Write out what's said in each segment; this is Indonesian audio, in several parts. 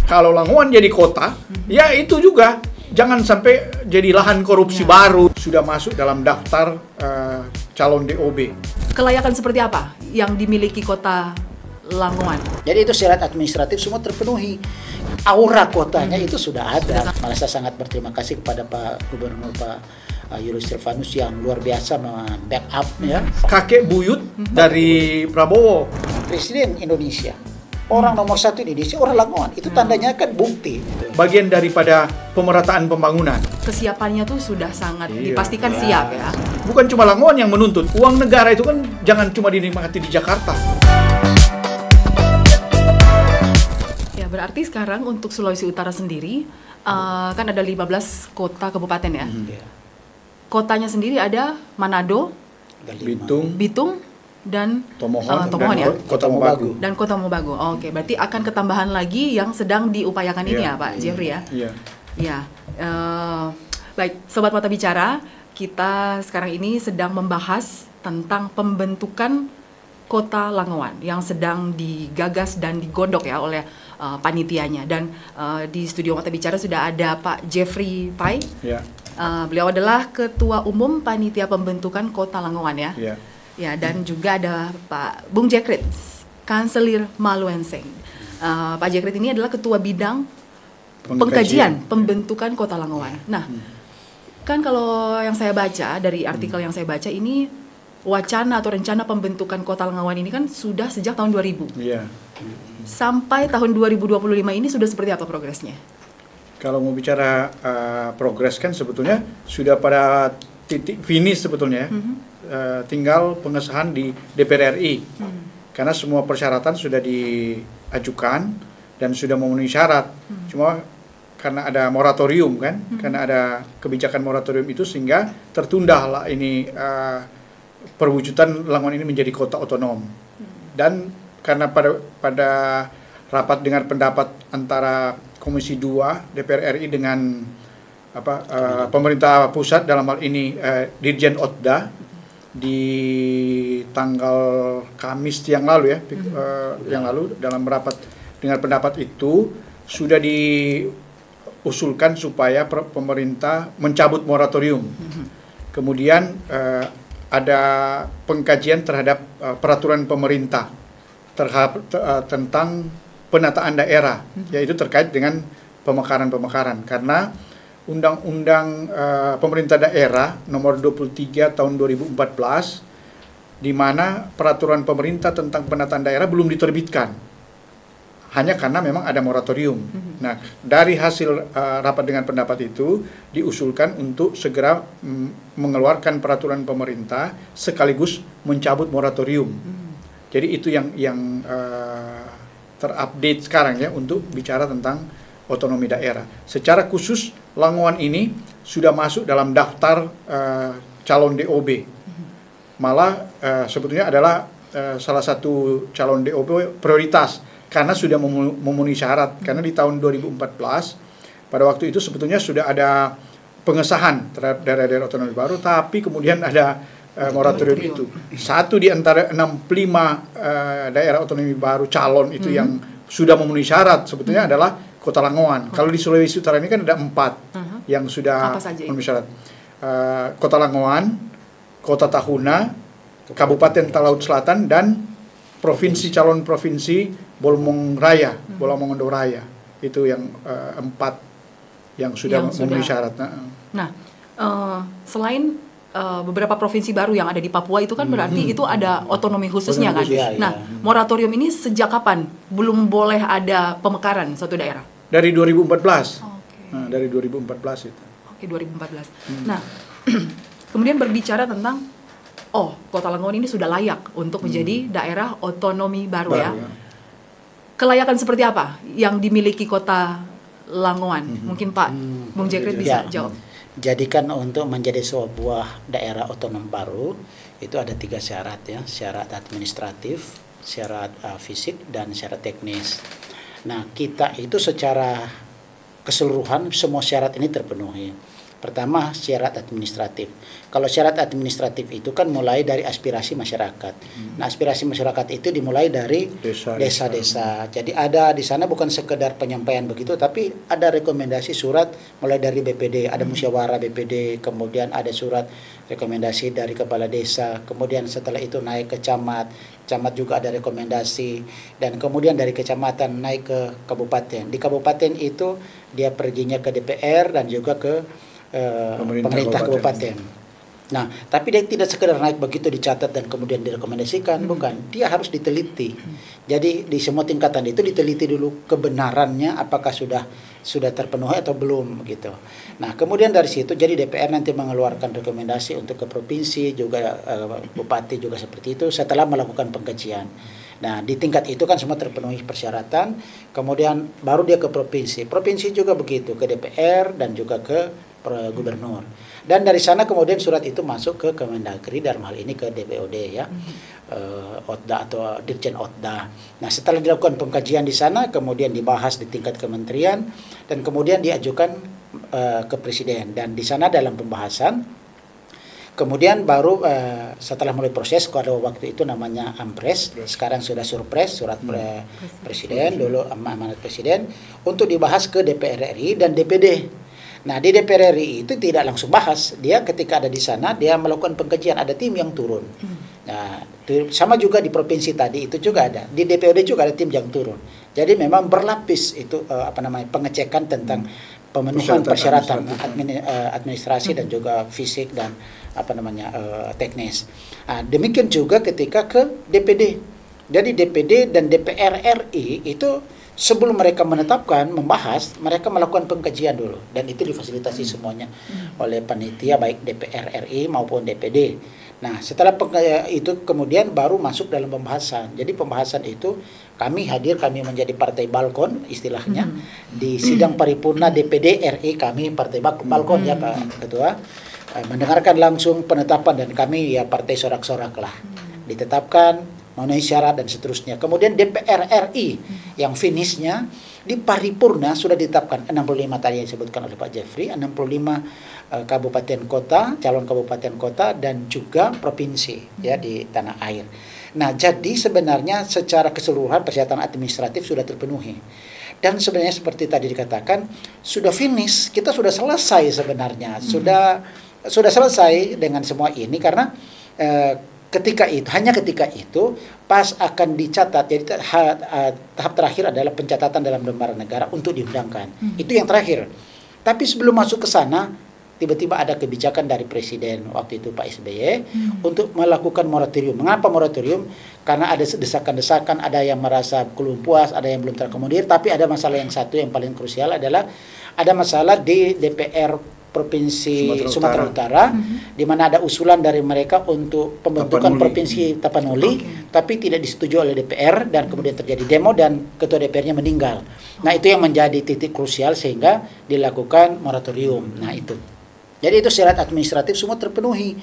Kalau Langowan jadi kota, ya itu juga jangan sampai jadi lahan korupsi baru. Sudah masuk dalam daftar calon DOB. Kelayakan seperti apa yang dimiliki kota Langowan? Jadi itu syarat administratif semua terpenuhi. Aura kotanya itu sudah ada. Malah saya sangat berterima kasih kepada Pak Gubernur Pak Julius Stefanus yang luar biasa backup ya. Kakek buyut dari Prabowo. Presiden Indonesia. Orang nomor satu Indonesia, orang Langowan. Itu tandanya kan bukti. Bagian daripada pemerataan pembangunan. Kesiapannya tuh sudah sangat dipastikan siap ya. Bukan cuma Langowan yang menuntut. Uang negara itu kan jangan cuma dinikmati di Jakarta. Ya, berarti sekarang untuk Sulawesi Utara sendiri, kan ada 15 kota kabupaten ya. Kotanya sendiri ada Manado, Bitung, dan Tomohon ya? Kota Mobagu. Dan Kota Mobagu. Oke, berarti akan ketambahan lagi yang sedang diupayakan ini ya Pak Jeffrey ya? Iya. Ya, baik Sobat Mata Bicara, kita sekarang ini sedang membahas tentang pembentukan Kota Langowan yang sedang digagas dan digodok ya oleh panitianya. Dan di studio Mata Bicara sudah ada Pak Jeffrey Pai. Ya. Beliau adalah Ketua Umum Panitia Pembentukan Kota Langowan ya. Ya. Ya, dan juga ada Pak Bung Jekrit, Kanselir Maluenseng. Pak Jekrit ini adalah Ketua Bidang Pengkajian Pembentukan Kota Langowan. Nah, kan kalau yang saya baca, dari artikel yang saya baca ini, wacana atau rencana pembentukan Kota Langowan ini kan sudah sejak tahun 2000. Iya. Sampai tahun 2025 ini sudah seperti apa progresnya? Kalau mau bicara progres kan sebetulnya sudah pada titik finish sebetulnya. Tinggal pengesahan di DPR RI. Karena semua persyaratan sudah diajukan dan sudah memenuhi syarat. Cuma karena ada moratorium kan, karena ada kebijakan moratorium itu sehingga tertunda lah ini perwujudan Langowan ini menjadi kota otonom. Dan karena pada rapat dengar pendapat antara Komisi 2 DPR RI dengan pemerintah pusat dalam hal ini Dirjen Otda di tanggal Kamis yang lalu ya, yang lalu dalam rapat dengar pendapat itu sudah diusulkan supaya pemerintah mencabut moratorium. Kemudian ada pengkajian terhadap peraturan pemerintah tentang penataan daerah, yaitu terkait dengan pemekaran-pemekaran. Karena Undang-Undang Pemerintah Daerah Nomor 23 Tahun 2014, di mana peraturan pemerintah tentang penataan daerah belum diterbitkan, hanya karena memang ada moratorium. Nah, dari hasil rapat dengan pendapat itu diusulkan untuk segera mengeluarkan peraturan pemerintah sekaligus mencabut moratorium. Jadi itu yang terupdate sekarang ya untuk bicara tentang otonomi daerah. Secara khusus Langowan ini sudah masuk dalam daftar calon DOB. Malah sebetulnya adalah salah satu calon DOB prioritas karena sudah memenuhi syarat. Karena di tahun 2014 pada waktu itu sebetulnya sudah ada pengesahan terhadap daerah-daerah otonomi baru, tapi kemudian ada moratorium itu. Satu di antara 65 daerah otonomi baru calon itu yang sudah memenuhi syarat sebetulnya adalah Kota Langowan. Kalau di Sulawesi Utara ini kan ada 4 yang sudah memenuhi syarat. Kota Langowan, Kota Tahuna, Kabupaten Talaut Selatan, dan provinsi calon provinsi Bolmong Raya, Bolamongondo Raya. Itu yang 4 yang sudah memenuhi syarat. Nah, selain beberapa provinsi baru yang ada di Papua itu kan berarti itu ada otonomi khususnya kan. Nah, moratorium ini sejak kapan belum boleh ada pemekaran suatu daerah? Dari 2014. Nah, dari 2014 itu. Oke, 2014. Nah, kemudian berbicara tentang Kota Langowan ini sudah layak untuk menjadi daerah otonomi baru ya. Kelayakan seperti apa yang dimiliki Kota Langowan? Mungkin Pak Bung Jekrit bisa jawab. Jadikan untuk menjadi sebuah daerah otonom baru itu ada 3 syarat ya, syarat administratif, syarat fisik, dan syarat teknis. Nah, kita itu secara keseluruhan semua syarat ini terpenuhi. Pertama, syarat administratif. Kalau syarat administratif itu kan mulai dari aspirasi masyarakat. Nah, aspirasi masyarakat itu dimulai dari desa-desa. Jadi ada di sana bukan sekedar penyampaian begitu, tapi ada rekomendasi surat mulai dari BPD, ada musyawarah BPD, kemudian ada surat rekomendasi dari kepala desa, kemudian setelah itu naik ke camat juga ada rekomendasi, dan kemudian dari kecamatan naik ke kabupaten. Di kabupaten itu dia perginya ke DPR dan juga ke pemerintah kabupaten. Nah, tapi dia tidak sekedar naik begitu dicatat dan kemudian direkomendasikan, bukan. Dia harus diteliti. Jadi di semua tingkatan itu diteliti dulu kebenarannya apakah sudah terpenuhi atau belum gitu. Nah, kemudian dari situ jadi DPR nanti mengeluarkan rekomendasi untuk ke provinsi juga bupati juga seperti itu setelah melakukan pengkajian. Nah, di tingkat itu kan semua terpenuhi persyaratan, kemudian baru dia ke provinsi. Provinsi juga begitu, ke DPR dan juga ke gubernur. Dan dari sana kemudian surat itu masuk ke Kemendagri, dalam hal ini ke DPOD ya, OTDA atau Dirjen OTDA. Nah, setelah dilakukan pengkajian di sana, kemudian dibahas di tingkat kementerian dan kemudian diajukan ke presiden. Dan di sana dalam pembahasan, kemudian baru setelah mulai proses, kalau waktu itu namanya Ampres, sekarang sudah Surpres, surat presiden, dulu amanat presiden, untuk dibahas ke DPR RI dan DPD. Nah, di DPR RI itu tidak langsung bahas. Dia ketika ada di sana, dia melakukan pengkajian, ada tim yang turun. Nah, sama juga di provinsi tadi itu juga ada. Di DPOD juga ada tim yang turun. Jadi memang berlapis itu pengecekan tentang pemenuhan persyaratan administrasi dan juga fisik dan teknis. Nah, demikian juga ketika ke DPD. Jadi DPD dan DPR RI itu sebelum mereka menetapkan, membahas, mereka melakukan pengkajian dulu. Dan itu difasilitasi semuanya oleh panitia baik DPR RI maupun DPD. Nah, setelah itu kemudian baru masuk dalam pembahasan. Jadi pembahasan itu kami menjadi partai balkon istilahnya. Di sidang paripurna DPD RI kami partai balkon ya Pak Ketua. Mendengarkan langsung penetapan dan kami ya partai sorak-sorak lah. Ditetapkan memenuhi syarat dan seterusnya. Kemudian DPR RI yang finishnya di paripurna sudah ditetapkan 65 tadi yang disebutkan oleh Pak Jeffrey, 65 kabupaten kota, calon kabupaten kota dan juga provinsi ya di tanah air. Nah, jadi sebenarnya secara keseluruhan persyaratan administratif sudah terpenuhi. Dan sebenarnya seperti tadi dikatakan sudah finish, kita sudah selesai sebenarnya. Sudah selesai dengan semua ini karena ketika itu pas akan dicatat, jadi tahap terakhir adalah pencatatan dalam lembaran negara untuk diundangkan. Itu yang terakhir. Tapi sebelum masuk ke sana, tiba-tiba ada kebijakan dari Presiden waktu itu Pak SBY untuk melakukan moratorium. Mengapa moratorium? Karena ada desakan-desakan, ada yang merasa belum puas, ada yang belum terakomodir, tapi ada masalah yang satu yang paling krusial adalah ada masalah di DPR Provinsi Sumatera Utara, di mana ada usulan dari mereka untuk pembentukan Provinsi Tapanuli, tapi tidak disetujui oleh DPR dan kemudian terjadi demo dan ketua DPR-nya meninggal. Nah, itu yang menjadi titik krusial sehingga dilakukan moratorium. Nah, itu. Jadi itu syarat administratif semua terpenuhi.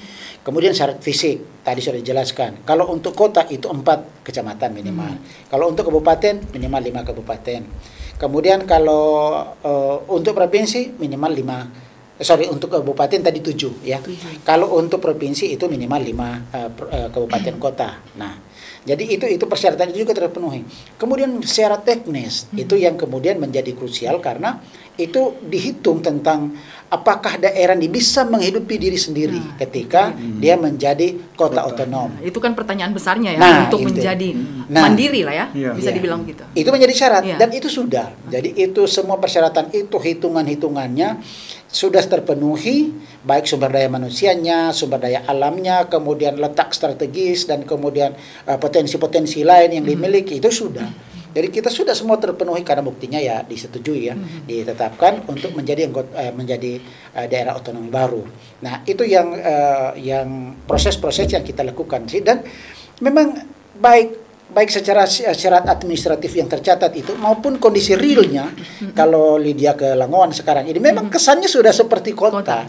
Kemudian syarat fisik tadi sudah dijelaskan. Kalau untuk kota itu 4 kecamatan minimal. Kalau untuk kabupaten minimal 5 kabupaten. Kemudian kalau untuk provinsi minimal 5. Untuk kabupaten tadi 7 ya. 7. Kalau untuk provinsi itu minimal 5 kabupaten kota. Nah, jadi itu persyaratan itu juga terpenuhi. Kemudian syarat teknis itu yang kemudian menjadi krusial karena itu dihitung tentang apakah daerah ini bisa menghidupi diri sendiri ketika dia menjadi kota otonom. Itu kan pertanyaan besarnya ya untuk menjadi mandiri lah ya, bisa dibilang gitu. Itu menjadi syarat dan itu sudah. Jadi itu semua persyaratan itu hitungannya sudah terpenuhi, baik sumber daya manusianya, sumber daya alamnya, kemudian letak strategis dan kemudian potensi-potensi lain yang dimiliki itu sudah. Jadi kita sudah semua terpenuhi karena buktinya ya disetujui ya, ditetapkan untuk menjadi daerah otonomi baru. Nah, itu yang proses-proses yang kita lakukan sih, dan memang baik secara syarat administratif yang tercatat itu maupun kondisi realnya. Kalau Lydia ke Langowan sekarang ini memang kesannya sudah seperti kota.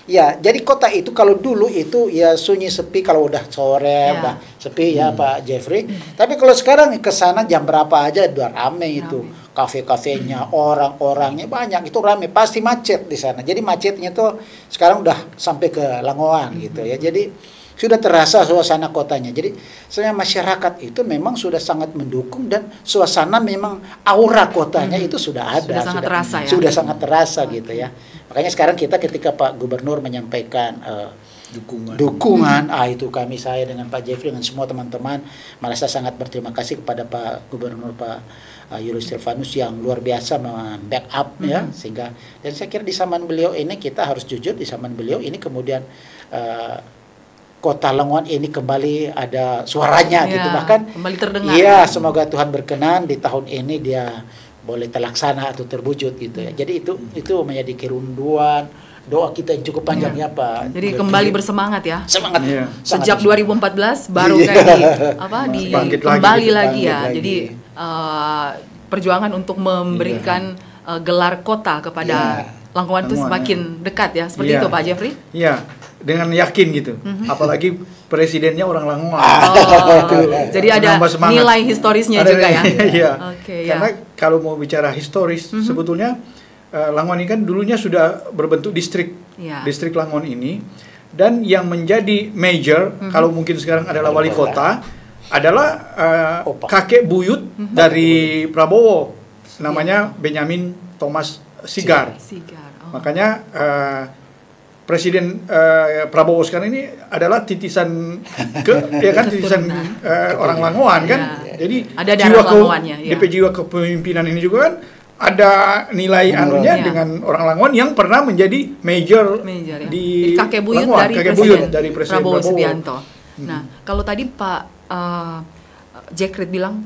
Ya, jadi kota itu kalau dulu itu ya sunyi sepi kalau udah sore, udah sepi ya Pak Jeffrey. Tapi kalau sekarang ke sana jam berapa aja udah rame itu. kafe-kafenya, orang-orangnya banyak, itu ramai, pasti macet di sana. Jadi macetnya tuh sekarang udah sampai ke Langowan gitu ya. Jadi sudah terasa suasana kotanya. Jadi sebenarnya masyarakat itu memang sudah sangat mendukung, dan suasana memang aura kotanya itu sudah ada. Sudah sangat terasa ya. Sudah sangat terasa gitu ya. Makanya sekarang kita ketika Pak Gubernur menyampaikan dukungan, itu saya dengan Pak Jeffrey dengan semua teman-teman merasa sangat berterima kasih kepada Pak Gubernur Pak Julius Silvanus yang luar biasa membackup ya, sehingga, dan saya kira di zaman beliau ini kita harus jujur, di zaman beliau ini kemudian Kota Langowan ini kembali ada suaranya gitu, bahkan kembali terdengar. Iya, semoga Tuhan berkenan di tahun ini dia boleh terlaksana atau terwujud gitu ya. Jadi itu menjadi kerunduan doa kita yang cukup panjang ya Pak. Jadi kembali bersemangat ya. Semangat. Iya. Sejak 2014 baru kayak kembali lagi ya. Jadi perjuangan untuk memberikan gelar kota kepada Langowan itu semakin dekat ya. Seperti itu Pak Jeffrey? Iya, dengan yakin gitu. Apalagi presidennya orang Langowan. Jadi ada nilai historisnya juga ya. Iya. Karena kalau mau bicara historis, sebetulnya Langowan ini kan dulunya sudah berbentuk distrik, distrik Langowan ini, dan yang menjadi major, kalau mungkin sekarang adalah wali kota, adalah kakek buyut dari Prabowo, namanya Benyamin Thomas Sigar. Makanya Presiden Prabowo sekarang ini adalah titisan titisan orang Langowan kan, jadi ada jiwa kepemimpinan ini juga kan ada nilai anunya dengan orang Langowan yang pernah menjadi major di kakek buyut dari Presiden Prabowo Subianto. Nah, kalau tadi Pak Jekrit bilang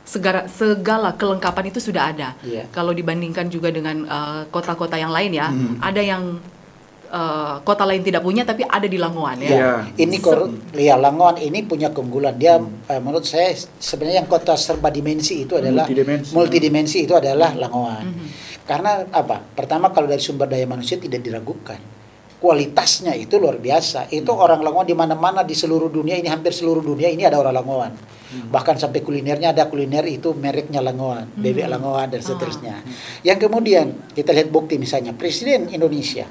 segala kelengkapan itu sudah ada. Kalau dibandingkan juga dengan kota-kota yang lain ya, ada yang kota lain tidak punya tapi ada di Langowan ya. Ini Langowan ini punya keunggulan. Dia menurut saya sebenarnya yang kota serba dimensi itu adalah multidimensi itu adalah Langowan. Karena apa? Pertama, kalau dari sumber daya manusia tidak diragukan. Kualitasnya itu luar biasa. Itu orang Langowan di mana-mana di seluruh dunia ini, hampir seluruh dunia ini ada orang Langowan. Bahkan sampai kulinernya ada kuliner itu mereknya Langowan, bebek Langowan dan seterusnya. Yang kemudian kita lihat bukti misalnya Presiden Indonesia.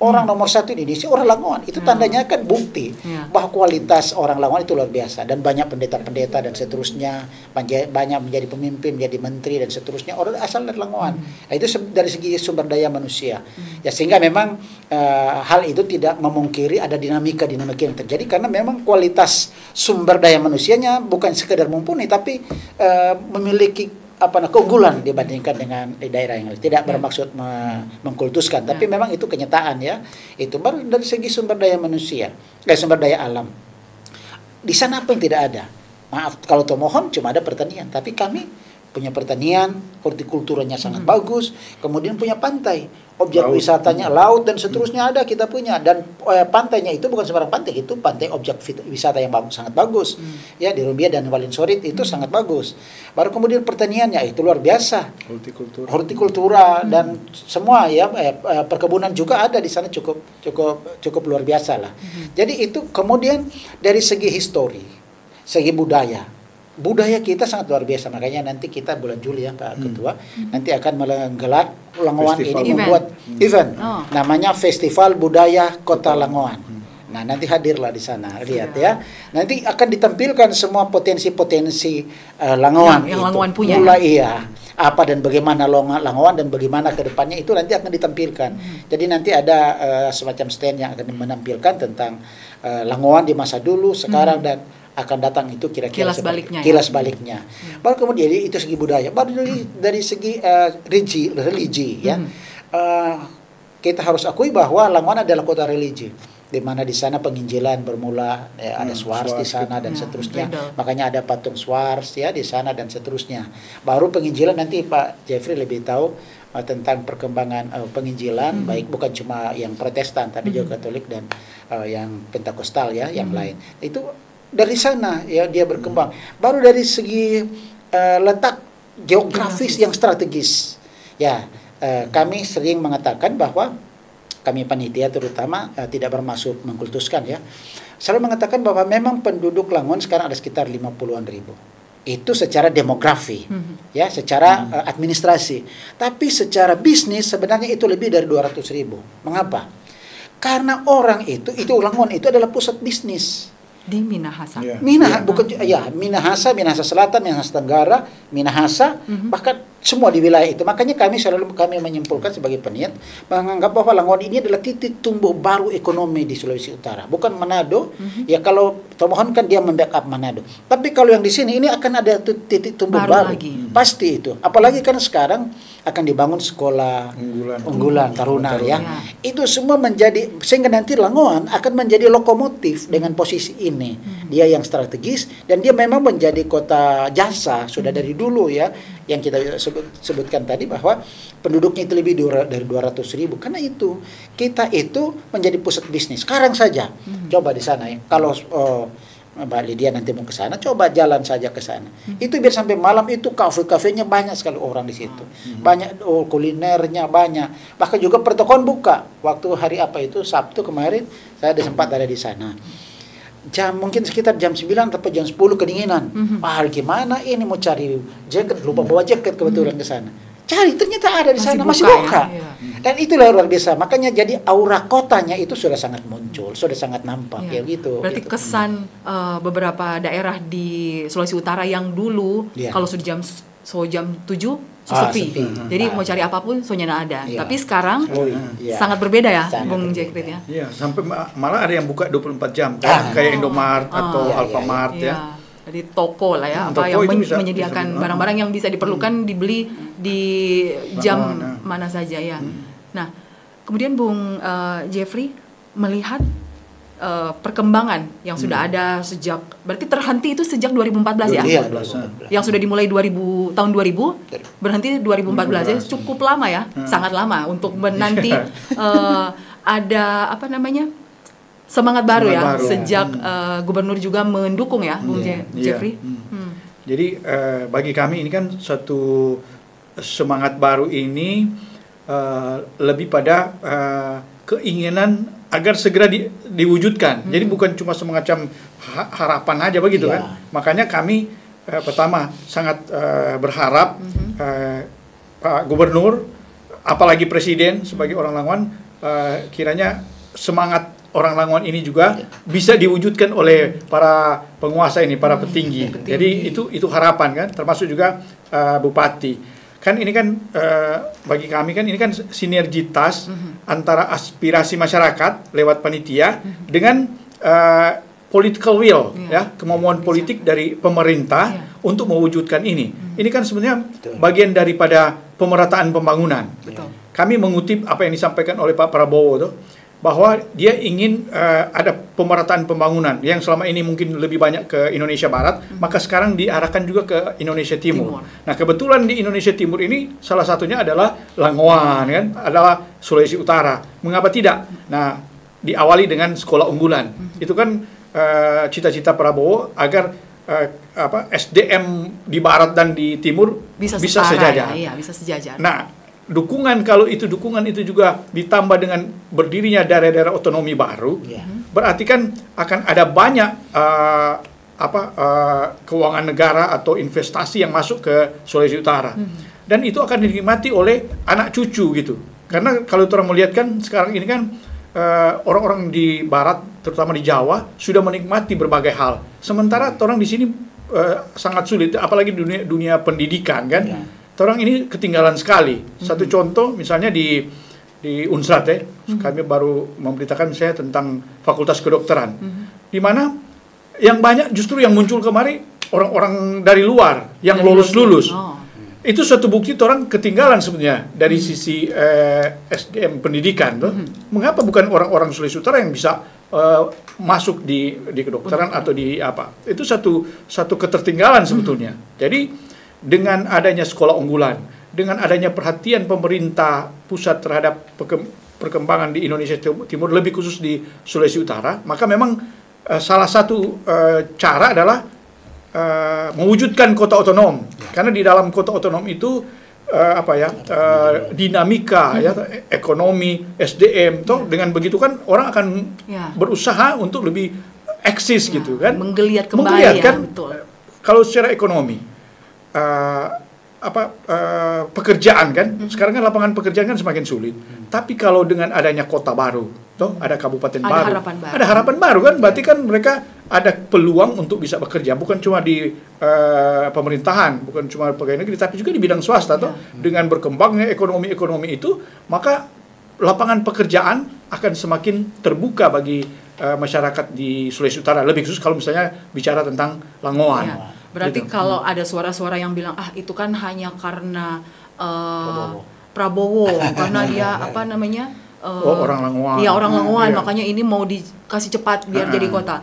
Orang nomor 1 di Indonesia orang Langowan, itu tandanya kan bukti bahwa kualitas orang Langowan itu luar biasa, dan banyak pendeta-pendeta dan seterusnya, banyak menjadi pemimpin, menjadi menteri dan seterusnya orang asal dari Langowan. Itu dari segi sumber daya manusia. Ya, sehingga memang hal itu tidak memungkiri ada dinamika yang terjadi, karena memang kualitas sumber daya manusianya bukan sekedar mumpuni, tapi memiliki keunggulan dibandingkan dengan daerah yang lain. Tidak bermaksud mengkultuskan, tapi memang itu kenyataan ya. Itu baru dari segi sumber daya manusia, sumber daya alam. Di sana apa yang tidak ada? Maaf kalau Tomohon cuma ada pertanian, tapi kami punya pertanian, hortikulturanya sangat bagus, kemudian punya pantai, objek wisatanya laut dan seterusnya ada, kita punya, dan pantainya itu bukan sembarang pantai, itu pantai objek wisata yang sangat bagus, ya di Rumbia dan Walinsorit itu sangat bagus. Baru kemudian pertaniannya itu luar biasa, hortikultura dan semua ya, perkebunan juga ada di sana cukup luar biasa lah. Jadi itu kemudian dari segi histori, segi budaya kita sangat luar biasa. Makanya nanti kita bulan Juli ya Pak Ketua nanti akan menggelar Langowan ini membuat event namanya Festival Budaya Kota Langowan. Nah, nanti hadirlah di sana, lihat ya. Nanti akan ditampilkan semua potensi-potensi Langowan yang Langowan punya. Mulai apa dan bagaimana Langowan dan bagaimana ke depannya itu nanti akan ditampilkan. Jadi nanti ada semacam stand yang akan menampilkan tentang Langowan di masa dulu, sekarang dan akan datang itu kira-kira kilas baliknya. Baru kemudian itu segi budaya, baru dari segi religi ya. Kita harus akui bahwa Langowan adalah kota religi, di mana di sana penginjilan bermula, ada Swars di sana dan seterusnya. Makanya ada patung Swars ya di sana dan seterusnya. Baru penginjilan nanti Pak Jeffrey lebih tahu tentang perkembangan penginjilan, baik bukan cuma yang Protestan tapi juga Katolik dan yang Pentakodal ya, yang lain. Itu dari sana ya dia berkembang. Baru dari segi letak geografis yang strategis. Ya, kami sering mengatakan bahwa kami panitia terutama tidak bermaksud mengkultuskan ya. Selalu mengatakan bahwa memang penduduk Langowan sekarang ada sekitar 50-an ribu. Itu secara demografi, ya, secara administrasi. Tapi secara bisnis sebenarnya itu lebih dari 200.000. Mengapa? Karena orang itu Langon itu adalah pusat bisnis. Di Minahasa. Bukan ya, Minahasa Selatan, Minahasa Tenggara, Minahasa, bahkan semua di wilayah itu. Makanya kami menyimpulkan sebagai peniat menganggap bahwa Langon ini adalah titik tumbuh baru ekonomi di Sulawesi Utara, bukan Manado. Ya kalau termohon kan dia membackup Manado. Tapi kalau yang di sini ini akan ada titik tumbuh baru. Pasti itu. Apalagi kan sekarang akan dibangun sekolah unggulan Taruna ya. Itu semua menjadi, sehingga nanti Langoan akan menjadi lokomotif dengan posisi ini. Dia yang strategis dan dia memang menjadi kota jasa sudah dari dulu ya, yang kita sebutkan tadi bahwa penduduknya itu lebih dari 200.000. Karena itu kita itu menjadi pusat bisnis. Sekarang saja coba di sana ya. Kalau Mbak Lydia nanti mau ke sana, coba jalan saja ke sana. Itu biar sampai malam itu kafe-kafenya banyak sekali orang di situ. Banyak kulinernya banyak. Bahkan juga pertokoan buka. Waktu hari apa itu Sabtu kemarin saya ada sempat ada di sana. Mungkin sekitar jam 9 atau jam 10 kedinginan. Gimana ini mau cari jaket, lupa bawa jaket kebetulan ke sana. Cari, ternyata ada di sana masih buka. Ya? Dan itulah luar biasa. Makanya jadi aura kotanya itu sudah sangat muncul, sudah sangat nampak ya gitu. Berarti gitu. Kesan beberapa daerah di Sulawesi Utara yang dulu kalau sudah jam 7 sepi. Jadi mau cari apapun soalnya ada. Tapi sekarang sangat berbeda ya, Bung Jekrit ya. Iya, sampai malah ada yang buka 24 jam kayak Indomaret atau Alfamart ya. Jadi toko lah ya, apa yang menyediakan barang-barang yang bisa diperlukan dibeli di jam mana saja ya. Nah, kemudian Bung Jeffrey melihat perkembangan yang sudah ada sejak, berarti terhenti itu sejak 2014 ya? Iya, yang sudah dimulai tahun 2000, berhenti 2014 ya, cukup lama ya, sangat lama untuk menanti ada apa namanya? Semangat baru sejak gubernur juga mendukung ya, Bung Jeffrey. Jadi bagi kami ini kan satu semangat baru ini lebih pada keinginan agar segera diwujudkan. Jadi bukan cuma semacam harapan aja begitu kan. Makanya kami pertama sangat berharap Pak Gubernur, apalagi Presiden sebagai orang Langoan, kiranya semangat orang Langoan ini juga bisa diwujudkan oleh para penguasa ini, para petinggi. Jadi itu harapan kan, termasuk juga Bupati. Kan ini kan bagi kami kan ini kan sinergitas antara aspirasi masyarakat lewat panitia dengan political will ya, kemauan politik dari pemerintah untuk mewujudkan ini. Ini kan sebenarnya bagian daripada pemerataan pembangunan. Kami mengutip apa yang disampaikan oleh Pak Prabowo tuh, bahwa dia ingin ada pemerataan pembangunan yang selama ini mungkin lebih banyak ke Indonesia Barat, maka sekarang diarahkan juga ke Indonesia Timur. Nah, kebetulan di Indonesia Timur ini salah satunya adalah Langoan kan, adalah Sulawesi Utara. Mengapa tidak? Nah, diawali dengan sekolah unggulan. Itu kan cita-cita Prabowo agar SDM di Barat dan di Timur bisa sejajar. Iya, bisa sejajar. Nah, kalau itu dukungan itu juga ditambah dengan berdirinya daerah-daerah otonomi baru, berarti kan akan ada banyak keuangan negara atau investasi yang masuk ke Sulawesi Utara, dan itu akan dinikmati oleh anak cucu gitu. Karena kalau orang melihat kan sekarang ini kan orang-orang di Barat, terutama di Jawa, sudah menikmati berbagai hal, sementara orang di sini sangat sulit, apalagi dunia pendidikan kan. Orang ini ketinggalan sekali. Satu contoh misalnya di Unsrat ya, kami baru memberitakan misalnya tentang Fakultas Kedokteran, di mana yang banyak justru yang muncul kemari orang-orang dari luar yang lulus. Itu suatu bukti orang ketinggalan sebenarnya dari sisi SDM pendidikan. Mengapa bukan orang-orang Sulawesi Utara yang bisa masuk di kedokteran atau di apa? Itu satu ketertinggalan sebetulnya. Jadi dengan adanya sekolah unggulan, dengan adanya perhatian pemerintah pusat terhadap perkembangan di Indonesia Timur, lebih khusus di Sulawesi Utara, maka memang salah satu cara adalah mewujudkan kota otonom. Karena di dalam kota otonom itu dinamika ya, ekonomi, SDM, toh dengan begitu kan orang akan berusaha untuk lebih eksis gitu kan, menggeliat kembali kan. Betul. Kalau secara ekonomi, pekerjaan kan, sekarang kan lapangan pekerjaan kan semakin sulit. Tapi kalau dengan adanya kota baru, toh ada kabupaten baru, ada harapan baru kan, berarti kan mereka ada peluang untuk bisa bekerja, bukan cuma di pemerintahan, bukan cuma pegawai negeri, tapi juga di bidang swasta, toh. Dengan berkembangnya ekonomi itu, maka lapangan pekerjaan akan semakin terbuka bagi masyarakat di Sulawesi Utara, lebih khusus kalau misalnya bicara tentang Langowan. Ya. Berarti kalau ada suara-suara yang bilang itu kan hanya karena Prabowo karena dia orang Langowan. Iya, orang Langowan, makanya ini mau dikasih cepat biar jadi kota.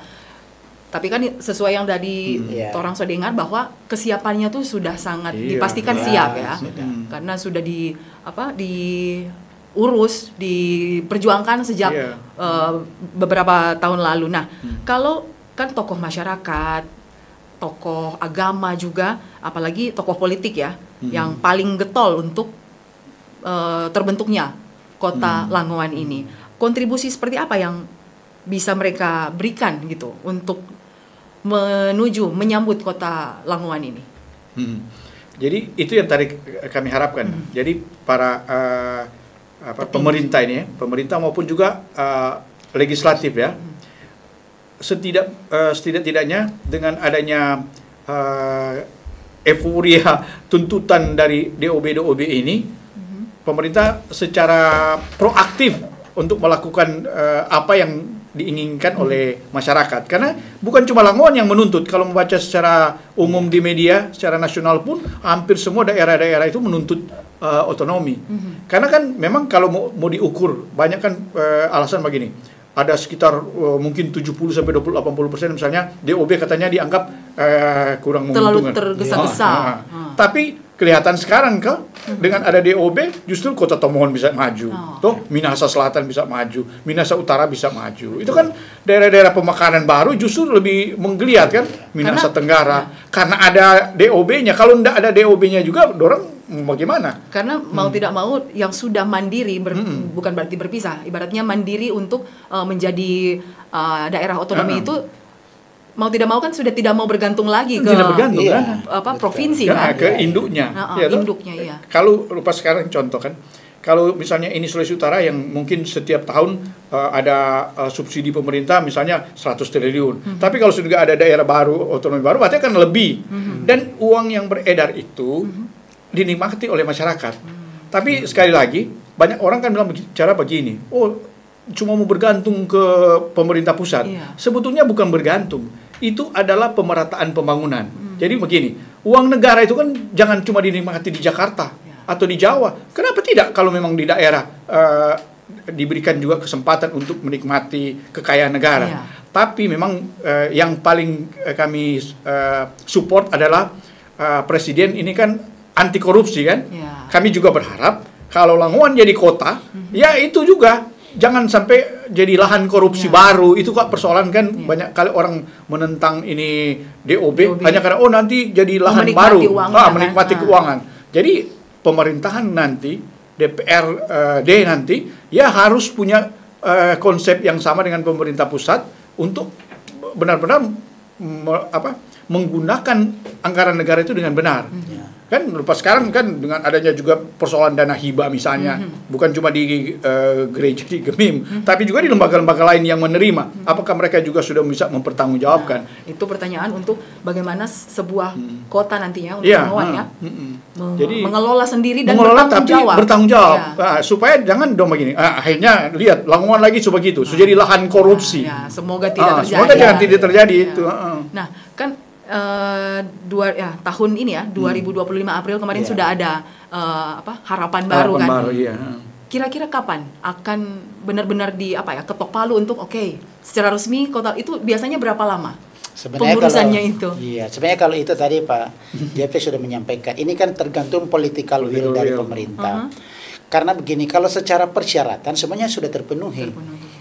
Tapi kan sesuai yang tadi orang sudah dengar bahwa kesiapannya tuh sudah sangat dipastikan siap ya. Karena sudah diurus, diperjuangkan sejak beberapa tahun lalu. Nah, kalau kan tokoh masyarakat, tokoh agama juga, apalagi tokoh politik ya, yang paling getol untuk terbentuknya kota Langowan ini. Kontribusi seperti apa yang bisa mereka berikan gitu untuk menyambut kota Langowan ini? Jadi itu yang tadi kami harapkan. Jadi para pemerintah ini, pemerintah maupun juga legislatif ya, setidak-tidaknya dengan adanya euforia tuntutan dari DOB ini, pemerintah secara proaktif untuk melakukan apa yang diinginkan oleh masyarakat. Karena bukan cuma Langowan yang menuntut, kalau membaca secara umum di media, secara nasional pun hampir semua daerah-daerah itu menuntut otonomi. Karena kan memang kalau mau diukur, banyak kan alasan begini. Ada sekitar mungkin 70-80% misalnya DOB katanya dianggap kurang menguntungkan. Terlalu tergesa-gesa. Tapi kelihatan sekarang dengan ada DOB justru Kota Tomohon bisa maju. Toh Minahasa Selatan bisa maju, Minahasa Utara bisa maju. Itu kan daerah-daerah pemekaran baru justru lebih menggeliat kan, Minahasa Tenggara. Karena ada DOB-nya. Kalau tidak ada DOB-nya juga dorang bagaimana? Karena mau tidak mau yang sudah mandiri bukan berarti berpisah, ibaratnya mandiri untuk menjadi daerah otonomi itu mau tidak mau kan sudah tidak mau bergantung lagi ke provinsi kan, ke induknya. Induknya iya. Kalau lupa sekarang contoh kan, kalau misalnya ini Sulawesi Utara yang mungkin setiap tahun ada subsidi pemerintah misalnya 100 triliun. Tapi kalau sudah ada daerah baru, otonomi baru, berarti akan lebih. Dan uang yang beredar itu dinikmati oleh masyarakat. Tapi sekali lagi, banyak orang kan bilang cara begini, cuma mau bergantung ke pemerintah pusat. Sebetulnya bukan bergantung, itu adalah pemerataan pembangunan. Jadi begini, uang negara itu kan jangan cuma dinikmati di Jakarta atau di Jawa. Kenapa tidak kalau memang di daerah diberikan juga kesempatan untuk menikmati kekayaan negara. Tapi memang yang paling kami support adalah Presiden ini kan anti korupsi kan. Kami juga berharap kalau Langowan jadi kota, ya itu juga jangan sampai jadi lahan korupsi baru. Itu kok persoalan kan banyak kali orang menentang ini DOB hanya karena nanti jadi lahan baru, menikmati keuangan. Jadi pemerintahan nanti, DPRD nanti ya harus punya konsep yang sama dengan pemerintah pusat untuk benar-benar menggunakan anggaran negara itu dengan benar. Kan lupa sekarang kan dengan adanya juga persoalan dana hibah misalnya, bukan cuma di gereja di Gemim, tapi juga di lembaga-lembaga lain yang menerima. Apakah mereka juga sudah bisa mempertanggungjawabkan? Itu pertanyaan untuk bagaimana sebuah kota nantinya untuk Langowan jadi mengelola sendiri dan bertanggung jawab. Supaya jangan dong begini. Akhirnya lihat Langowan lagi begitu, sudah jadi lahan korupsi. Semoga tidak terjadi. Semoga jangan tidak terjadi itu. Nah, kan tahun ini 2025 April kemarin sudah ada harapan baru kan. Kira-kira kapan akan benar-benar ketok palu untuk secara resmi kota itu biasanya berapa lama? Pengurusannya itu. Iya, sebenarnya kalau itu tadi Pak JP sudah menyampaikan, ini kan tergantung political will dari pemerintah. Karena begini, kalau secara persyaratan semuanya sudah terpenuhi.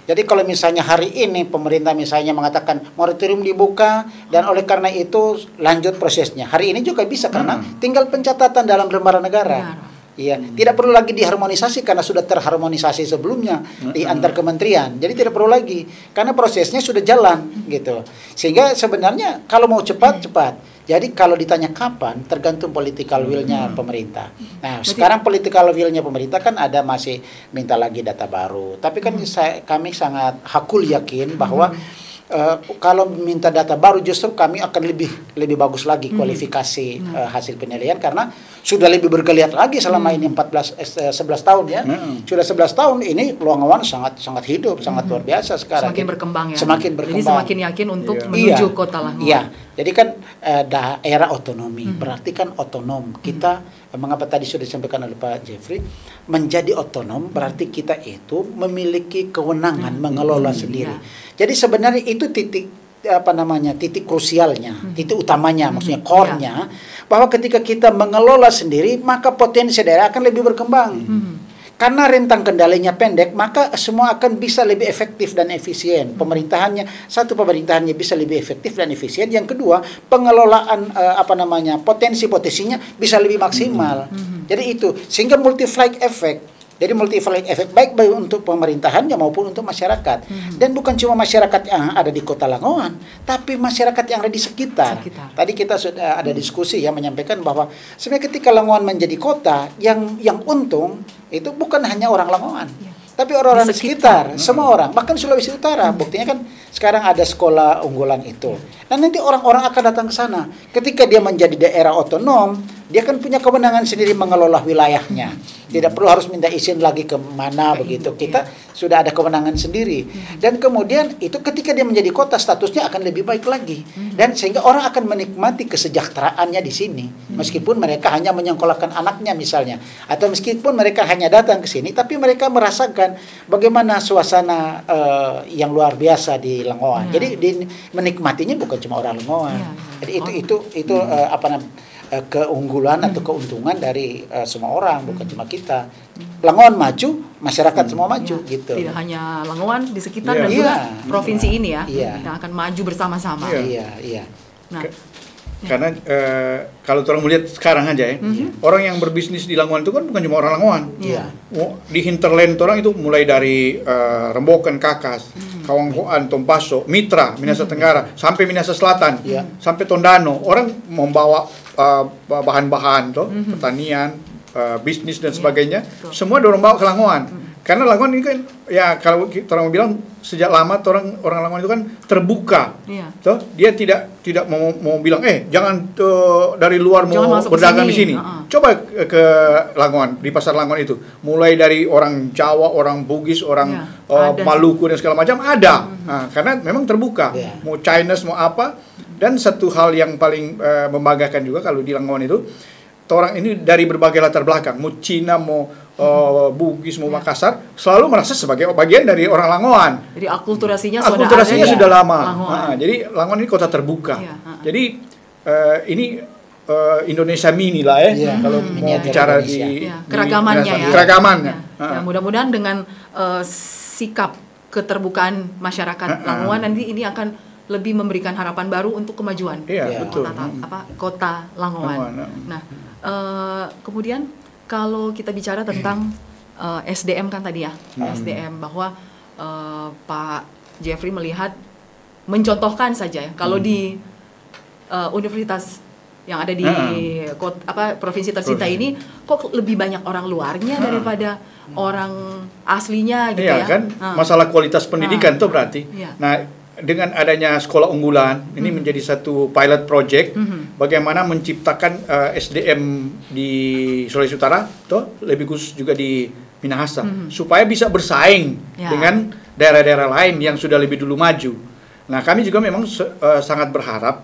Jadi kalau misalnya hari ini pemerintah misalnya mengatakan moratorium dibuka dan oleh karena itu lanjut prosesnya. Hari ini juga bisa karena tinggal pencatatan dalam lembaran negara. Iya, tidak perlu lagi diharmonisasi karena sudah terharmonisasi sebelumnya di antar kementerian. Jadi tidak perlu lagi karena prosesnya sudah jalan gitu. Sehingga sebenarnya kalau mau cepat. Jadi kalau ditanya kapan, tergantung political will-nya pemerintah. Nah, sekarang political will-nya pemerintah kan ada masih minta lagi data baru. Tapi kan kami sangat hakul yakin bahwa kalau minta data baru justru kami akan lebih bagus lagi kualifikasi hasil penilaian, karena sudah lebih bergeliat lagi selama ini 11 tahun ya. Sudah 11 tahun ini Langowan sangat hidup, sangat luar biasa sekarang. Semakin berkembang ya. Semakin berkembang. Jadi semakin yakin untuk menuju kota Langowan. Iya. Jadi kan daerah otonomi, berarti kan otonom. Kita mengapa tadi sudah disampaikan oleh Pak Jeffrey, menjadi otonom berarti kita itu memiliki kewenangan mengelola sendiri. Jadi sebenarnya itu titik krusialnya, titik utamanya, maksudnya core-nya, bahwa ketika kita mengelola sendiri, maka potensi daerah akan lebih berkembang. Karena rentang kendalinya pendek, maka semua akan bisa lebih efektif dan efisien. Pemerintahannya bisa lebih efektif dan efisien. Yang kedua, pengelolaan potensi-potensinya bisa lebih maksimal. Jadi itu, sehingga multiplier effect. Jadi multiplier effect baik untuk pemerintahannya maupun untuk masyarakat. Dan bukan cuma masyarakat yang ada di Kota Langowan, tapi masyarakat yang ada di sekitar. Tadi kita sudah ada diskusi yang menyampaikan bahwa sebenarnya ketika Langowan menjadi kota, yang untung itu bukan hanya orang Langowan, tapi orang-orang di sekitar, semua orang, bahkan Sulawesi Utara. Buktinya kan sekarang ada sekolah unggulan itu. Dan nanti orang-orang akan datang ke sana. Ketika dia menjadi daerah otonom, dia kan punya kewenangan sendiri mengelola wilayahnya. Tidak perlu harus minta izin lagi ke mana begitu. Kita sudah ada kewenangan sendiri. Dan kemudian itu ketika dia menjadi kota, statusnya akan lebih baik lagi. Dan sehingga orang akan menikmati kesejahteraannya di sini. Meskipun mereka hanya menyekolahkan anaknya misalnya, atau meskipun mereka hanya datang ke sini, tapi mereka merasakan bagaimana suasana yang luar biasa di Langowan. Jadi menikmatinya bukan cuma orang Langowan. Jadi itu keunggulan atau keuntungan dari semua orang, bukan cuma kita. Langowan maju, masyarakat semua maju gitu. Tidak hanya Langowan, di sekitar dan juga provinsi ini yang akan maju bersama-sama. Iya. Nah, karena kalau orang melihat sekarang aja ya, orang yang berbisnis di Langowan itu kan bukan cuma orang Langowan. Di hinterland orang itu mulai dari Rembokan, Kakas, Kawangkoan, Tompaso, Mitra, Minahasa Tenggara, sampai Minahasa Selatan, sampai Tondano. Orang membawa bahan-bahan pertanian, bisnis dan sebagainya, semua dorong bawa ke Langowan. Karena Langowan ini kan, ya kalau orang bilang sejak lama orang Langowan itu kan terbuka. Dia tidak mau bilang jangan dari luar mau berdagang di sini. Coba ke Langowan, di pasar Langowan itu, mulai dari orang Jawa, orang Bugis, orang Maluku dan segala macam ada. Karena memang terbuka. Mau Chinese mau apa. Dan satu hal yang paling membanggakan juga kalau di Langowan itu, orang ini dari berbagai latar belakang, mau Cina, mau Bugis, mau Makassar, selalu merasa sebagai bagian dari orang Langowan. Jadi akulturasinya sudah lama. Jadi Langowan ini kota terbuka. Jadi ini Indonesia mini lah ya, kalau mau bicara di keragamannya. Keragamannya. Mudah-mudahan dengan sikap keterbukaan masyarakat Langowan nanti ini akan lebih memberikan harapan baru untuk kemajuan kota Langowan. Nah, kemudian kalau kita bicara tentang SDM kan tadi ya, SDM bahwa Pak Jeffrey melihat, mencontohkan saja ya, kalau di universitas yang ada di provinsi tercinta ini kok lebih banyak orang luarnya daripada orang aslinya gitu ya. Kan masalah kualitas pendidikan tuh berarti. Nah, dengan adanya sekolah unggulan ini menjadi satu pilot project bagaimana menciptakan SDM di Sulawesi Utara lebih khusus juga di Minahasa supaya bisa bersaing dengan daerah-daerah lain yang sudah lebih dulu maju. Nah, kami juga memang sangat berharap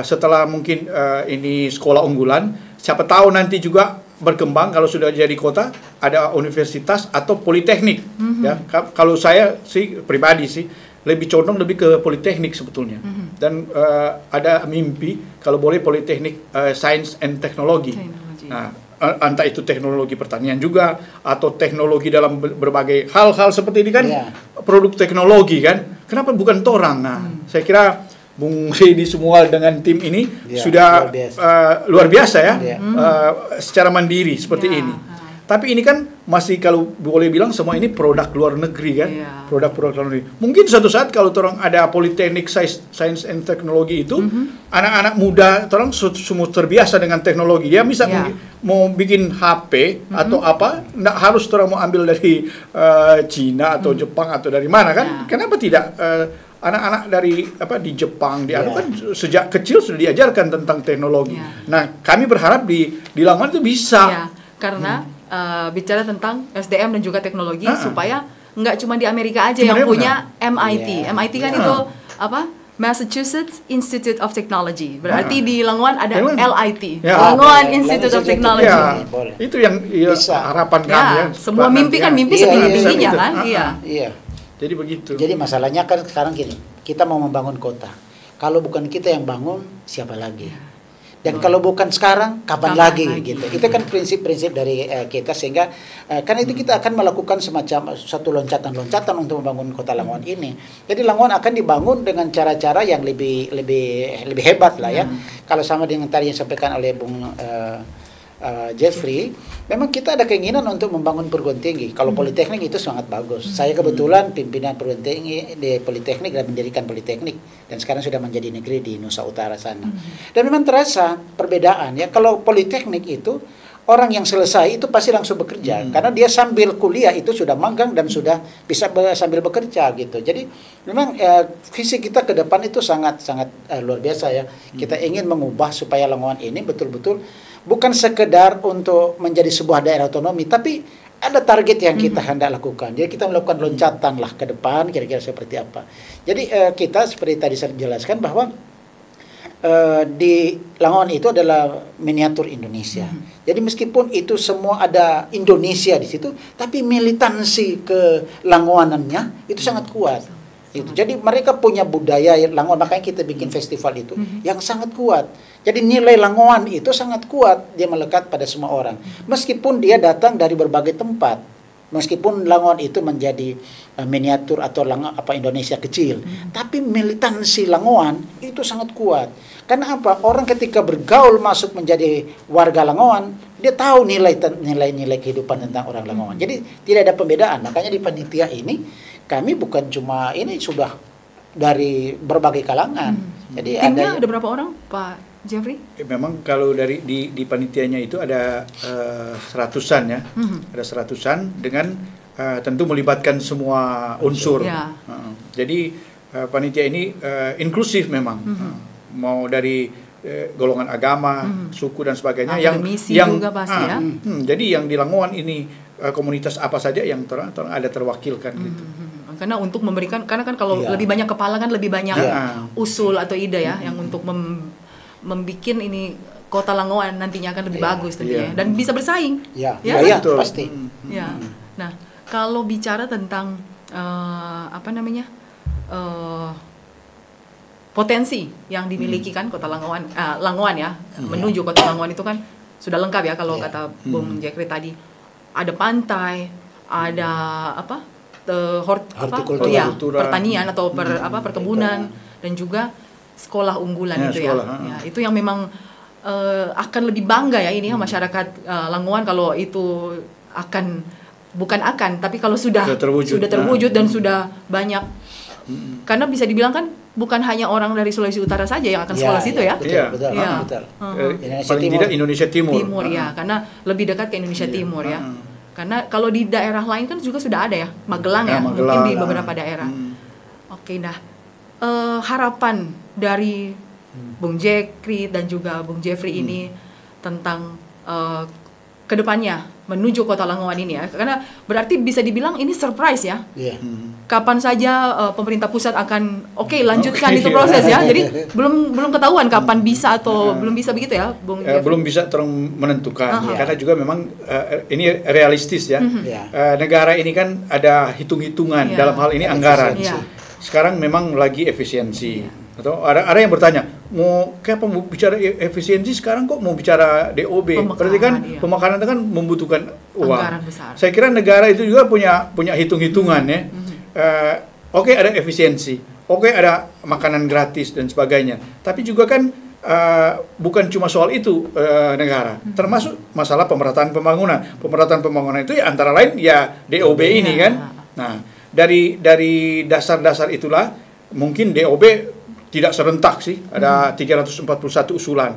setelah mungkin ini sekolah unggulan, siapa tahu nanti juga berkembang kalau sudah jadi kota ada universitas atau politeknik. Ya, kalau saya sih pribadi sih lebih condong lebih ke politeknik sebetulnya. Dan ada mimpi kalau boleh politeknik Science and Technology. Nah, entah itu teknologi pertanian juga atau teknologi dalam berbagai hal-hal seperti ini kan, produk teknologi kan. Kenapa bukan torang? Nah, saya kira Bung Redi semua dengan tim ini sudah luar biasa ya, secara mandiri seperti ini. Tapi ini kan masih kalau boleh bilang semua ini produk luar negeri kan, Iya. produk-produk luar negeri. Mungkin suatu saat kalau orang ada Politeknik Science and Teknologi itu, anak-anak muda orang semua terbiasa dengan teknologi. Dia bisa Iya. mau bikin HP atau apa, nggak harus orang mau ambil dari Cina atau Jepang atau dari mana kan? Ya. Kenapa tidak? Anak-anak dari di Jepang Ya. kan sejak kecil sudah diajarkan tentang teknologi. Ya. Nah, kami berharap di Lamongan itu bisa. Ya, karena bicara tentang SDM dan juga teknologi supaya nggak cuma di Amerika aja yang Sebenarnya punya MIT. Yeah. MIT kan itu apa? Massachusetts Institute of Technology. Berarti di Lamongan ada LIT. Ya. Lamongan Boleh. Institute of Lanjut, Technology. lanjut. Ya, Boleh. itu yang Bisa. harapan kami ya. Ya, semua mimpi kan mimpi Iya, setinggi-tingginya iya, kan? iya. Iya. Iya. Jadi begitu. Jadi masalahnya kan sekarang gini, kita mau membangun kota. Kalau bukan kita yang bangun, siapa lagi? Dan kalau bukan sekarang, kapan lagi? Gitu. Itu kan prinsip-prinsip dari kita, sehingga karena itu kita akan melakukan semacam satu loncatan-loncatan untuk membangun kota Lamongan ini. Jadi Lamongan akan dibangun dengan cara-cara yang lebih hebat lah ya. Kalau sama dengan tadi yang disampaikan oleh Bung Jeffrey, memang kita ada keinginan untuk membangun perguruan tinggi. Kalau Politeknik itu sangat bagus. Saya kebetulan pimpinan perguruan tinggi di Politeknik dan mendirikan Politeknik, dan sekarang sudah menjadi negeri di Nusa Utara sana. Dan memang terasa perbedaan ya. Kalau Politeknik itu orang yang selesai itu pasti langsung bekerja, karena dia sambil kuliah itu sudah magang dan sudah bisa sambil bekerja gitu. Jadi memang visi kita ke depan itu sangat luar biasa ya. Kita ingin mengubah supaya Lamongan ini betul-betul bukan sekedar untuk menjadi sebuah daerah otonomi, tapi ada target yang kita hendak lakukan. Jadi kita melakukan loncatan lah ke depan, kira-kira seperti apa. Jadi kita seperti tadi saya jelaskan bahwa di Lamongan itu adalah miniatur Indonesia. Jadi meskipun itu semua ada Indonesia di situ, tapi militansi ke Lamonganannya itu sangat kuat. Itu. Jadi mereka punya budaya Lamongan, makanya kita bikin festival itu yang sangat kuat. Jadi nilai Lamongan itu sangat kuat, dia melekat pada semua orang. Meskipun dia datang dari berbagai tempat, meskipun Lamongan itu menjadi miniatur atau Indonesia kecil, tapi militansi Lamongan itu sangat kuat. Karena apa? Orang ketika bergaul masuk menjadi warga Lamongan, dia tahu nilai-nilai kehidupan tentang orang Lamongan. Jadi tidak ada pembedaan. Makanya di panitia ini kami bukan cuma ini, sudah dari berbagai kalangan. Jadi Timnya ada berapa orang, Pak Jeffrey? Memang kalau dari di panitianya itu ada seratusan ya, ada seratusan dengan tentu melibatkan semua unsur. Ya. Jadi panitia ini inklusif memang, mau dari golongan agama, suku dan sebagainya. Akademisi yang juga pasti ya. Jadi yang di Lamongan ini komunitas apa saja yang ada terwakilkan gitu. Karena untuk memberikan, karena kan kalau Iya. lebih banyak kepala kan lebih banyak Iya. usul atau ide ya, yang untuk membikin ini kota Lamongan nantinya akan lebih bagus tentunya, dan bisa bersaing. Ya, Ya, ya, betul. pasti. Ya. Nah, kalau bicara tentang potensi yang dimiliki kan kota Lamongan ya, menuju kota Lamongan itu kan sudah lengkap ya kalau kata Bung Jeffrey tadi. Ada pantai, ada Hortikultura. pertanian atau perkebunan, dan juga sekolah unggulan itu sekolah, ya. Itu yang memang akan lebih bangga ya ini masyarakat Lamongan kalau itu tapi kalau sudah terwujud dan sudah banyak, karena bisa dibilang kan bukan hanya orang dari Sulawesi Utara saja yang akan sekolah situ ya. Betul. Iya. Betul. Paling tidak Indonesia Timur. Ya, karena lebih dekat ke Indonesia Timur ya. Karena kalau di daerah lain kan juga sudah ada ya, Magelang ya, mungkin di beberapa daerah. Oke, nah harapan dari Bung Jeffrey dan juga Bung Jeffrey ini tentang kedepannya menuju kota Lamongan ini ya, karena berarti bisa dibilang ini surprise ya. Iya. Kapan saja pemerintah pusat akan lanjutkan itu proses ya. Jadi belum ketahuan kapan bisa atau belum bisa begitu ya, Bung Jeffrey? Belum bisa menentukan karena juga memang ini realistis ya. Negara ini kan ada hitung-hitungan dalam hal ini anggaran. Sekarang memang lagi efisiensi. Atau ada yang bertanya, mau bicara efisiensi sekarang kok mau bicara DOB? Berarti kan pemakanan itu kan membutuhkan uang. Anggaran besar. Saya kira negara itu juga punya hitung-hitungan ya. Oke, ada efisiensi. Oke, ada makanan gratis dan sebagainya. Tapi juga kan bukan cuma soal itu negara, termasuk masalah pemerataan pembangunan. Pemerataan pembangunan itu ya antara lain ya DOB ini kan. Nah, dari dasar-dasar itulah mungkin DOB tidak serentak sih, ada 341 usulan.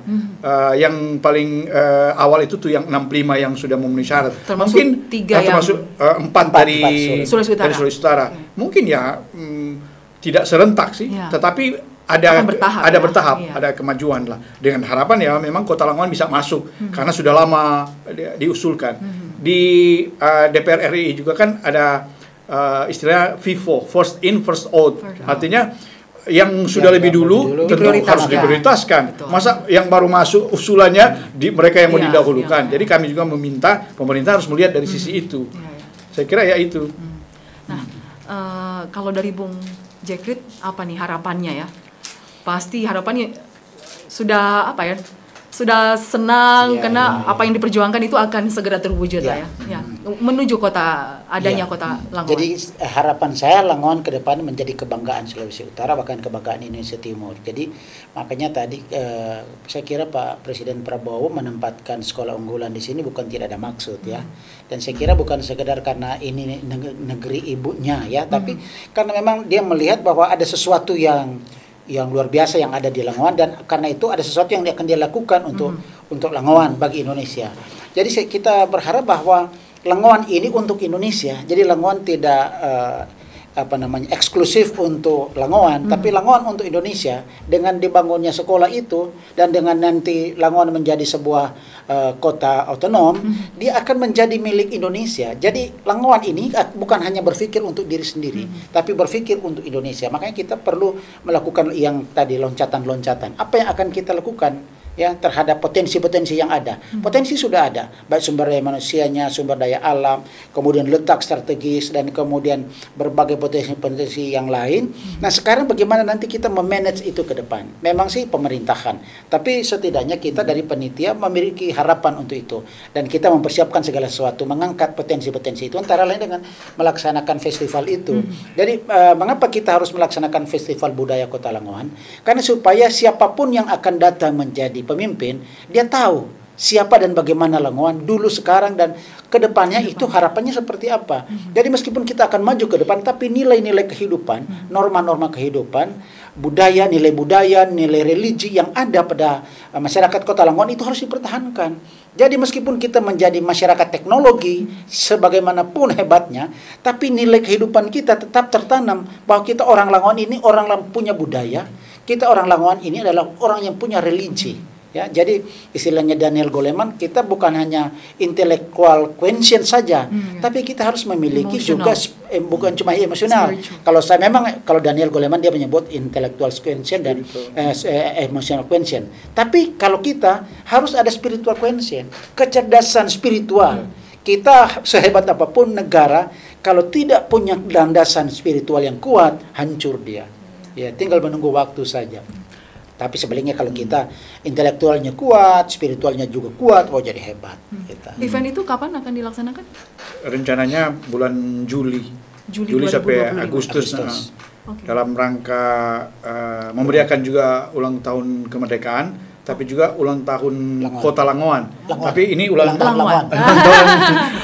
Yang paling awal itu tuh yang 65 yang sudah memenuhi syarat. Termasuk mungkin 4 dari Sulawesi Utara. Mungkin ya tidak serentak sih, tetapi ada bertahap, ada kemajuan lah. Dengan harapan ya memang Kota Langowan bisa masuk karena sudah lama diusulkan. Di DPR RI juga kan ada istilah FIFO, first in first out. Artinya yang sudah lebih dulu tentu harus diprioritaskan. Masa yang baru masuk usulannya mereka yang mau didahulukan. Jadi kami juga meminta pemerintah harus melihat dari sisi itu. Saya kira ya itu. Nah, kalau dari Bung Jekrit apa nih harapannya ya? Pasti harapannya sudah apa ya? Sudah senang karena apa yang diperjuangkan itu akan segera terwujud lah ya. Menuju adanya Kota Langowan. Jadi harapan saya Langowan ke depan menjadi kebanggaan Sulawesi Utara, bahkan kebanggaan Indonesia Timur. Jadi makanya tadi saya kira Pak Presiden Prabowo menempatkan sekolah unggulan di sini bukan tidak ada maksud ya. Dan saya kira bukan sekedar karena ini negeri ibunya ya, tapi karena memang dia melihat bahwa ada sesuatu yang luar biasa yang ada di Langowan, dan karena itu ada sesuatu yang akan dia lakukan untuk Langowan bagi Indonesia. Jadi kita berharap bahwa Langowan ini untuk Indonesia. Jadi Langowan tidak eksklusif untuk Langowan, tapi Langowan untuk Indonesia. Dengan dibangunnya sekolah itu dan dengan nanti Langowan menjadi sebuah kota otonom, dia akan menjadi milik Indonesia. Jadi Langowan ini bukan hanya berpikir untuk diri sendiri, tapi berpikir untuk Indonesia. Makanya kita perlu melakukan yang tadi loncatan-loncatan. Apa yang akan kita lakukan ya terhadap potensi-potensi yang ada. Potensi sudah ada, baik sumber daya manusianya, sumber daya alam, kemudian letak strategis, dan kemudian berbagai potensi-potensi yang lain. Nah, sekarang bagaimana nanti kita memanage itu ke depan? Memang sih pemerintahan, tapi setidaknya kita dari panitia memiliki harapan untuk itu, dan kita mempersiapkan segala sesuatu, mengangkat potensi-potensi itu, antara lain dengan melaksanakan festival itu. Jadi mengapa kita harus melaksanakan festival budaya Kota Langowan? Karena supaya siapapun yang akan datang menjadi pemimpin, dia tahu siapa dan bagaimana Langowan dulu, sekarang, dan kedepannya itu harapannya seperti apa. Jadi meskipun kita akan maju ke depan, tapi nilai-nilai kehidupan, norma-norma kehidupan, budaya, nilai religi yang ada pada masyarakat Kota Langowan itu harus dipertahankan. Jadi meskipun kita menjadi masyarakat teknologi, sebagaimanapun hebatnya, tapi nilai kehidupan kita tetap tertanam bahwa kita orang Langowan ini orang yang punya budaya. Kita orang Langowan ini adalah orang yang punya religi. Ya, jadi istilahnya Daniel Goleman, kita bukan hanya intellectual quotient saja, tapi kita harus memiliki juga bukan cuma emosional. Kalau Daniel Goleman dia menyebut intellectual quotient dan emotional quotient. Tapi kalau kita harus ada spiritual quotient, kecerdasan spiritual. Kita sehebat apapun negara, kalau tidak punya landasan spiritual yang kuat, hancur dia. Ya, tinggal menunggu waktu saja. Tapi sebaliknya kalau kita intelektualnya kuat, spiritualnya juga kuat, jadi hebat. Event itu kapan akan dilaksanakan? Rencananya bulan Juli sampai Agustus. Dalam rangka memberiakan juga ulang tahun kemerdekaan, tapi juga ulang tahun Kota Langowan. Tapi ini ulang tahun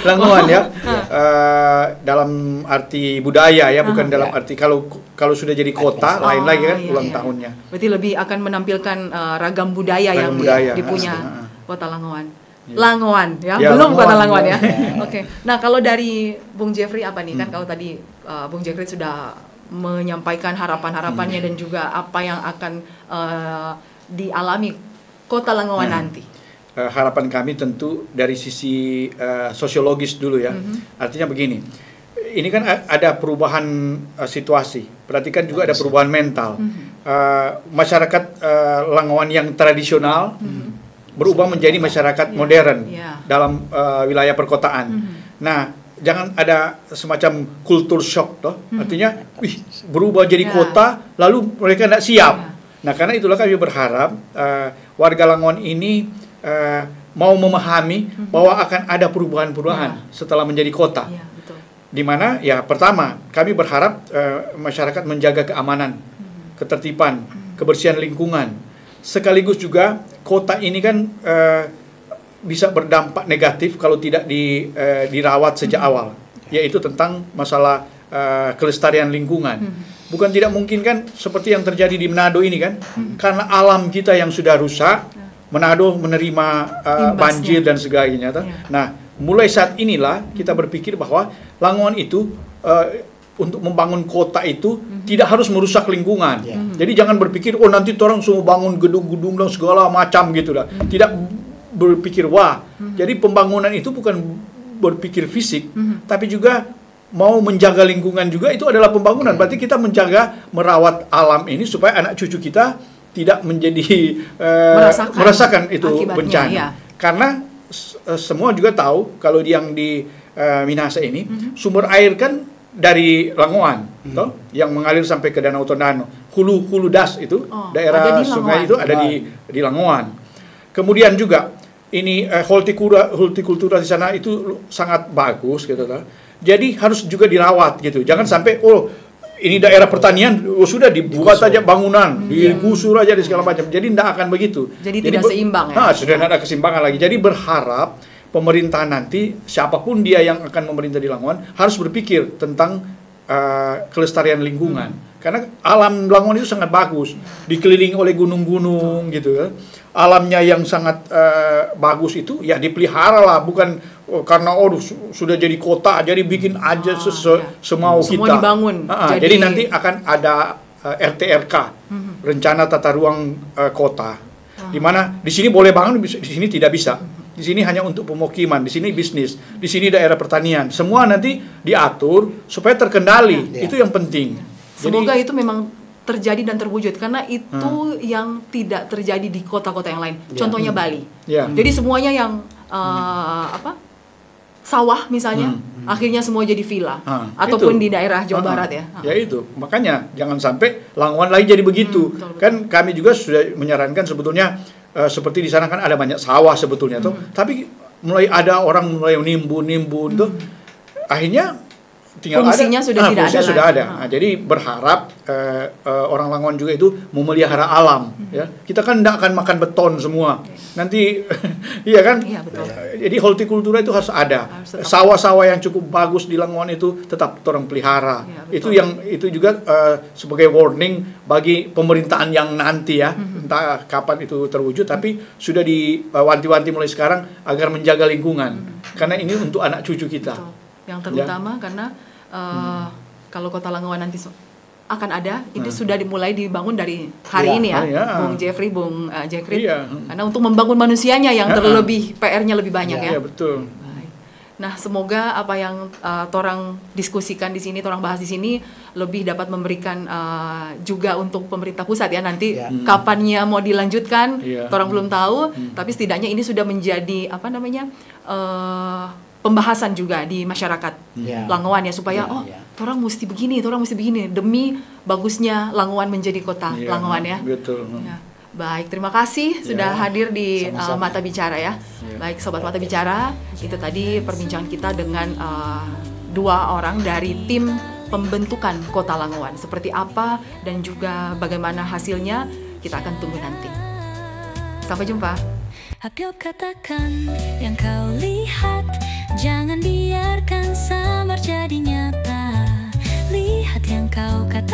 Langowan ya. Dalam arti budaya ya, bukan dalam arti kalau sudah jadi kota lain lagi kan ulang tahunnya. Berarti lebih akan menampilkan ragam budaya yang dipunya Kota Langowan. Langowan ya, belum Kota Langowan ya. Oke. Nah, kalau dari Bung Jeffrey apa nih, kan kalau tadi Bung Jeffrey sudah menyampaikan harapan-harapannya dan juga apa yang akan dialami Kota Langowan nanti. Harapan kami tentu dari sisi sosiologis dulu ya. Artinya begini, ini kan ada perubahan situasi, berarti kan juga ada perubahan mental. Masyarakat Langowan yang tradisional berubah menjadi masyarakat modern dalam wilayah perkotaan. Nah, jangan ada semacam kultur shock toh. Artinya, berubah jadi kota lalu mereka tidak siap. Nah, karena itulah kami berharap warga Langowan ini mau memahami bahwa akan ada perubahan-perubahan setelah menjadi kota. Di mana ya pertama kami berharap masyarakat menjaga keamanan, ketertiban, kebersihan lingkungan, sekaligus juga kota ini kan bisa berdampak negatif kalau tidak dirawat sejak awal, yaitu tentang masalah kelestarian lingkungan. Bukan tidak mungkin kan seperti yang terjadi di Manado ini kan, karena alam kita yang sudah rusak, Manado menerima banjir dan sebagainya. Nah, mulai saat inilah kita berpikir bahwa Langowan itu untuk membangun kota itu tidak harus merusak lingkungan. Jadi jangan berpikir oh nanti orang semua bangun gedung-gedung dan segala macam gitu lah. Tidak berpikir wah. Jadi pembangunan itu bukan berpikir fisik, tapi juga mau menjaga lingkungan juga itu adalah pembangunan. Berarti kita menjaga, merawat alam ini supaya anak cucu kita tidak menjadi merasakan itu bencana. Ya. Karena semua juga tahu kalau yang di Minahasa ini sumber air kan dari Langowan, yang mengalir sampai ke Danau Tondano. Hulu das itu daerah sungai itu ada di Langowan. Kemudian juga ini hortikultura di sana itu sangat bagus gitu. Jadi harus juga dirawat gitu. Jangan sampai ini daerah pertanian sudah dibuat aja bangunan, digusur aja di segala macam. Jadi tidak akan begitu. Jadi tidak seimbang ya. Sudah tidak ada keseimbangan lagi. Jadi berharap pemerintah nanti, siapapun dia yang akan memerintah di Langowan harus berpikir tentang kelestarian lingkungan. Karena alam Langowan itu sangat bagus, dikelilingi oleh gunung-gunung gitu ya. Alamnya yang sangat bagus itu ya dipelihara lah, bukan karena sudah jadi kota jadi bikin aja semau kita. Semua dibangun. Jadi nanti akan ada RTRK, rencana tata ruang kota, di mana di sini boleh bangun, di sini tidak bisa. Di sini hanya untuk pemukiman, di sini bisnis, di sini daerah pertanian. Semua nanti diatur supaya terkendali. Itu yang penting. Semoga itu memang terjadi dan terwujud, karena itu yang tidak terjadi di kota-kota yang lain. Contohnya Bali. Jadi semuanya yang sawah misalnya, akhirnya semua jadi villa, ataupun di daerah Jawa Barat ya. Ya itu, makanya jangan sampai Langowan lagi jadi begitu. Betul. Kan kami juga sudah menyarankan sebetulnya seperti di sana kan ada banyak sawah sebetulnya tuh, tapi mulai ada orang mulai nimbun tuh, akhirnya tinggal fungsinya sudah ada. Nah, jadi berharap orang Langowan juga itu memelihara alam. Ya, kita kan tidak akan makan beton semua. Nanti, iya kan? Iya, betul. Jadi hortikultura itu harus ada. Sawah-sawah yang cukup bagus di Langowan itu tetap orang pelihara. Ya, itu juga sebagai warning bagi pemerintahan yang nanti ya, entah kapan itu terwujud, tapi sudah diwanti-wanti mulai sekarang agar menjaga lingkungan. Karena ini untuk anak cucu kita. Betul. Yang terutama karena kalau kota Langowan nanti akan ada, itu sudah dimulai dibangun dari hari ini ya, Bung Jeffrey, Bung Jekrit, karena untuk membangun manusianya yang terlebih PR-nya lebih banyak ya. Iya betul. Baik. Nah semoga apa yang torang diskusikan di sini, torang bahas di sini lebih dapat memberikan juga untuk pemerintah pusat ya nanti kapannya mau dilanjutkan, torang belum tahu, tapi setidaknya ini sudah menjadi pembahasan juga di masyarakat Langowan ya, supaya orang mesti begini demi bagusnya Langowan menjadi kota Langowan ya. Betul. Ya. Baik, terima kasih sudah hadir di Mata Bicara ya. Baik sobat Mata Bicara, itu tadi perbincangan kita dengan dua orang dari tim pembentukan kota Langowan. Seperti apa dan juga bagaimana hasilnya kita akan tunggu nanti. Sampai jumpa. Ayo katakan yang kau lihat, jangan biarkan samar jadi nyata. Lihat yang kau katakan.